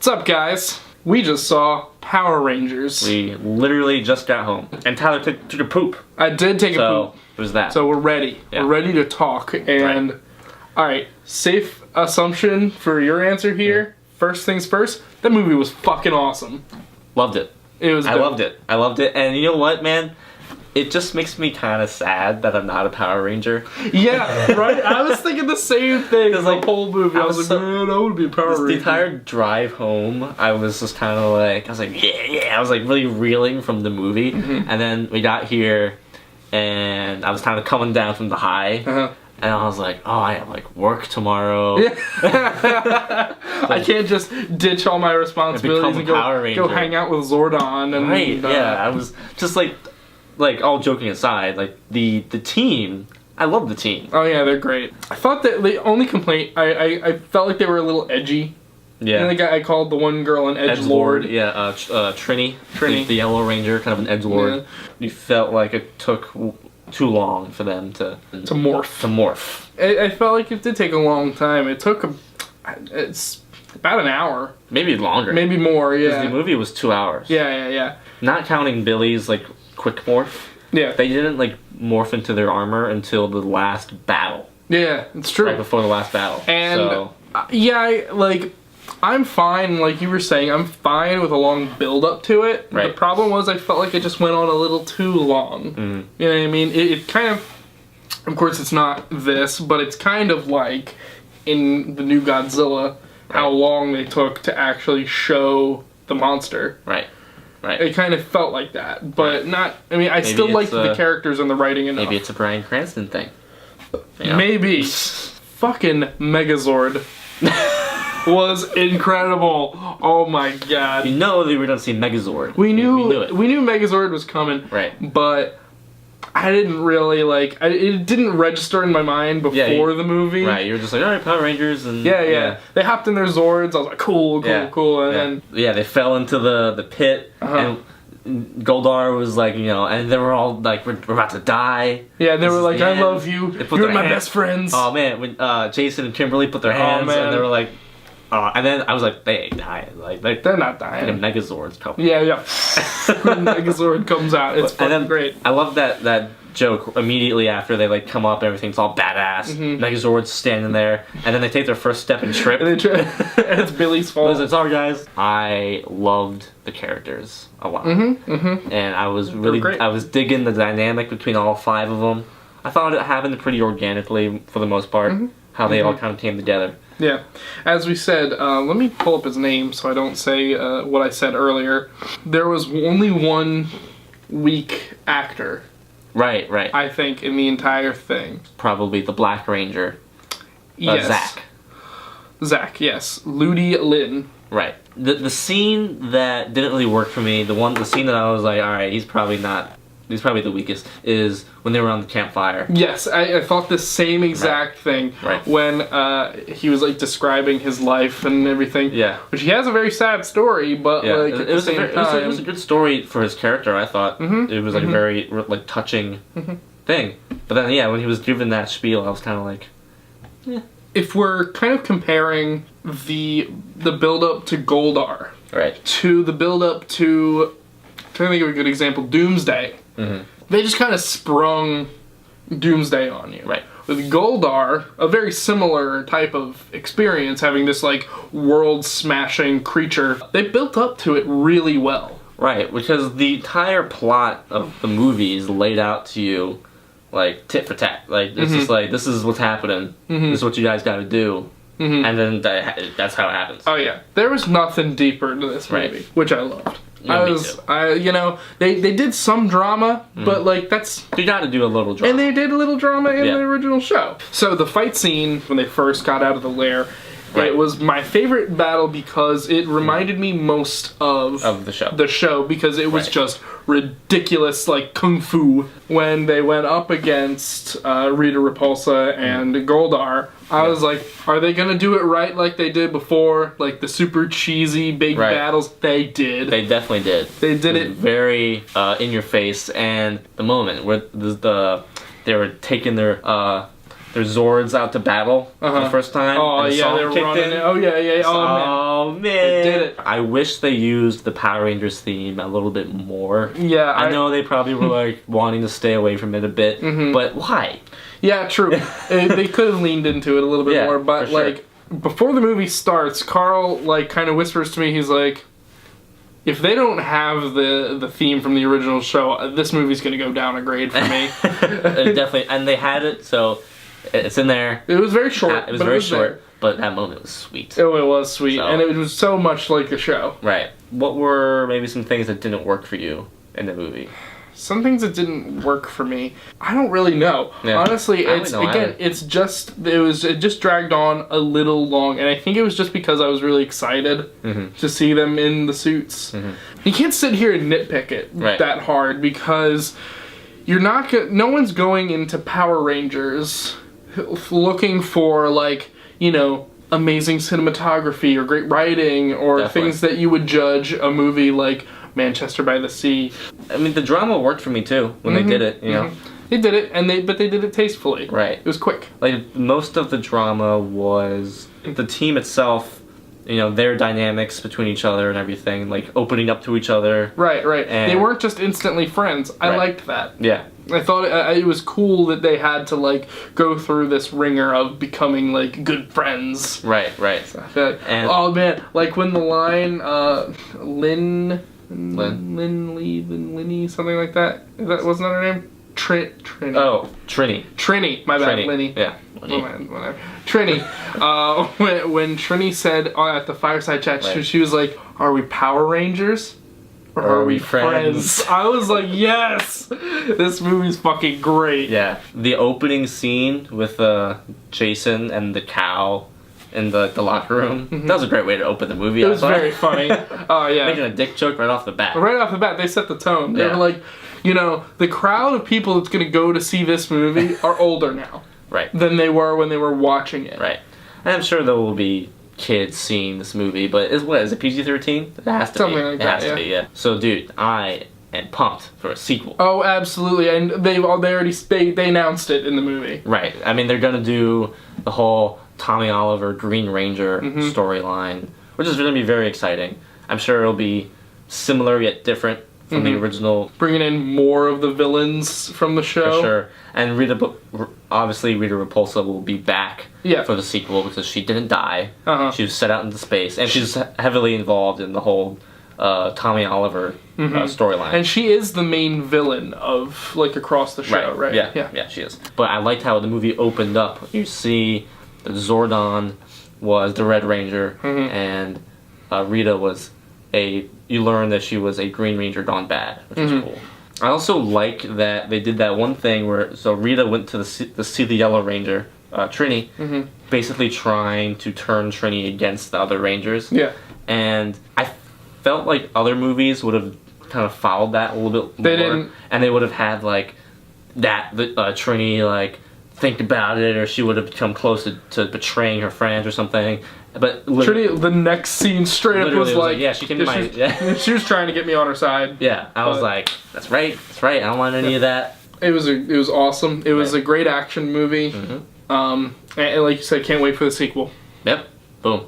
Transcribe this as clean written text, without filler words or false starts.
What's up, guys? We just saw Power Rangers. We literally just got home. And Tyler took a poop. I did take a poop. It was that. So we're ready. Yeah. We're ready to talk. And, alright, safe assumption for your answer here. First things first, that movie was fucking awesome. Loved it. It was I loved it. I loved it. And you know what, man? It just makes me kind of sad that I'm not a Power Ranger. Yeah, right? I was thinking the same thing. Because like, the whole movie, I was like, man, I would be a Power Ranger. The entire drive home, I was just kind of like, I was like, yeah. I was like really reeling from the movie. Mm-hmm. And then we got here, and I was kind of coming down from the high. Uh-huh. And I was like, oh, I have like work tomorrow. I can't just ditch all my responsibilities and go hang out with Zordon. And, right, yeah. I was just like all joking aside, like the team, I love the team. Oh yeah, they're great. I thought that the only complaint, I felt like they were a little edgy. Yeah. And I called the one girl an edgelord. Yeah, Trini. The Yellow Ranger, kind of an edgelord. Yeah. You felt like it took too long for them to morph. I felt like it did take a long time. It's about an hour. Maybe longer. Maybe more, yeah. Because the movie was 2 hours. Yeah. Not counting Billy's like quick morph. Yeah. They didn't like morph into their armor until the last battle. Yeah, it's true. Right before the last battle. And so. I'm fine, like you were saying, I'm fine with a long build up to it. Right. The problem was I felt like it just went on a little too long. Mm-hmm. You know what I mean? It kind of course it's not this, but it's kind of like in the new Godzilla, how long they took to actually show the monster. Right. It kind of felt like that, but not, I mean, I still liked the characters and the writing enough. Maybe it's a Bryan Cranston thing. You know? Maybe. Fucking Megazord was incredible. Oh my god. You know they were gonna see Megazord. We knew Megazord was coming. Right. But I didn't really it didn't register in my mind before the movie. Right, you were just like, alright, Power Rangers, and yeah. They hopped in their Zords, I was like, cool, and then they fell into the pit, and Goldar was like, you know, and they were all like, we're about to die. Yeah, they were like, I love you, you're my best friends. Oh man, when Jason and Kimberly put their hands, and they were like, and then I was like, they ain't dying. Like they're not dying. And Megazord's coming. Yeah. Megazord comes out. It's fucking great. I love that joke immediately after they like come up, everything's all badass. Megazord's standing there, and then they take their first step and trip. And it's Billy's fault. It's sorry, guys. I loved the characters a lot, and I was digging the dynamic between all 5 of them. I thought it happened pretty organically for the most part. How they all kind of came together. Yeah. As we said, let me pull up his name so I don't say what I said earlier. There was only one weak actor. Right. I think in the entire thing. Probably the Black Ranger. Yes. Zach, yes. Ludi Lin. Right. The scene that didn't really work for me, the scene that I was like, alright, he's probably the weakest, is when they were on the campfire. Yes, I thought the same exact thing when he was like describing his life and everything. Yeah. Which he has a very sad story, but like at the same time... It was a good story for his character, I thought. It was like a very like touching thing. But then when he was given that spiel, I was kind of like, yeah. If we're kind of comparing the build-up to Goldar to the build-up to, I'm trying to think of a good example, Doomsday. They just kind of sprung Doomsday on you. Right. With Goldar, a very similar type of experience, having this like world-smashing creature. They built up to it really well. Right, because the entire plot of the movie is laid out to you like tit for tat. Like it's just like, this is what's happening. This is what you guys got to do. And then that's how it happens. Oh yeah, there was nothing deeper into this movie, which I loved. Yeah, they did some drama, but like you got to do a little drama, and they did a little drama in the original show. So the fight scene when they first got out of the lair, it was my favorite battle because it reminded me most of the show. The show because it was just ridiculous, like kung fu. When they went up against Rita Repulsa and Goldar, I was like, are they gonna do it right like they did before? Like the super cheesy big battles? They did. They definitely did. They did it very in your face, and the moment where they were taking their their Zords out to battle for the first time. Oh yeah, they were running. Oh yeah. Oh man, they did it. I wish they used the Power Rangers theme a little bit more. Yeah, I know they probably were like wanting to stay away from it a bit, but why? Yeah, true. They could have leaned into it a little bit more, but like before the movie starts, Karl like kind of whispers to me. He's like, if they don't have the theme from the original show, this movie's gonna go down a grade for me. Definitely, and they had it, so it's in there. It was very short. It was very short, but that moment was sweet. Oh, it was sweet, and it was so much like the show. Right. What were maybe some things that didn't work for you in the movie? Some things that didn't work for me, I don't really know. Yeah. Honestly, it just dragged on a little long, and I think it was just because I was really excited to see them in the suits. You can't sit here and nitpick it that hard because you're not. No one's going into Power Rangers looking for like amazing cinematography or great writing or things that you would judge a movie like Manchester by the Sea. I mean, the drama worked for me too when they did it. You know, they did it, but they did it tastefully. Right. It was quick. Like most of the drama was the team itself. Their dynamics between each other and everything, like opening up to each other. Right. And they weren't just instantly friends. I liked that. Yeah. I thought it was cool that they had to like go through this ringer of becoming like good friends. Right. So oh man, like when the line Linny, something like that. Wasn't that her name? Trini. Oh, Trini. Trini. My bad, Linny. Yeah. Whatever. Trini. When Trini said at the fireside chat, she was like, "Are we Power Rangers? Or are we friends?" I was like, yes! This movie's fucking great. Yeah. The opening scene with Jason and the cow in the locker room. That was a great way to open the movie. It was very funny. Oh, yeah. Making a dick joke right off the bat. Right off the bat, they set the tone. They were like, the crowd of people that's going to go to see this movie are older now. Right. Than they were when they were watching it. Right. And I'm sure there will be kids seeing this movie, but is it PG-13? It has to Something be. Like that, it has to be, yeah. So, dude, I am pumped for a sequel. Oh, absolutely, and they announced it in the movie. Right. I mean, they're gonna do the whole Tommy Oliver Green Ranger storyline, which is gonna be very exciting. I'm sure it'll be similar yet different from the original. Bringing in more of the villains from the show. For sure. And Rita Repulsa will be back for the sequel because she didn't die. She was set out into space, and she's heavily involved in the whole Tommy Oliver storyline. And she is the main villain of like across the show, right? Yeah, she is. But I liked how the movie opened up. You see that Zordon was the Red Ranger, and Rita was you learn that she was a Green Ranger gone bad, which is cool. I also like that they did that one thing where Rita went to see the Yellow Ranger, Trini, basically trying to turn Trini against the other Rangers. Yeah. And I felt like other movies would have kind of followed that a little bit more. They didn't. And they would have had like that Trini like think about it, or she would have become close to betraying her friends or something. But Trini, the next scene straight up was like, yeah, she came to my... she was trying to get me on her side. Yeah, I was like, that's right, I don't want any of that. It was awesome. It was a great action movie. And like you said, can't wait for the sequel. Yep. Boom.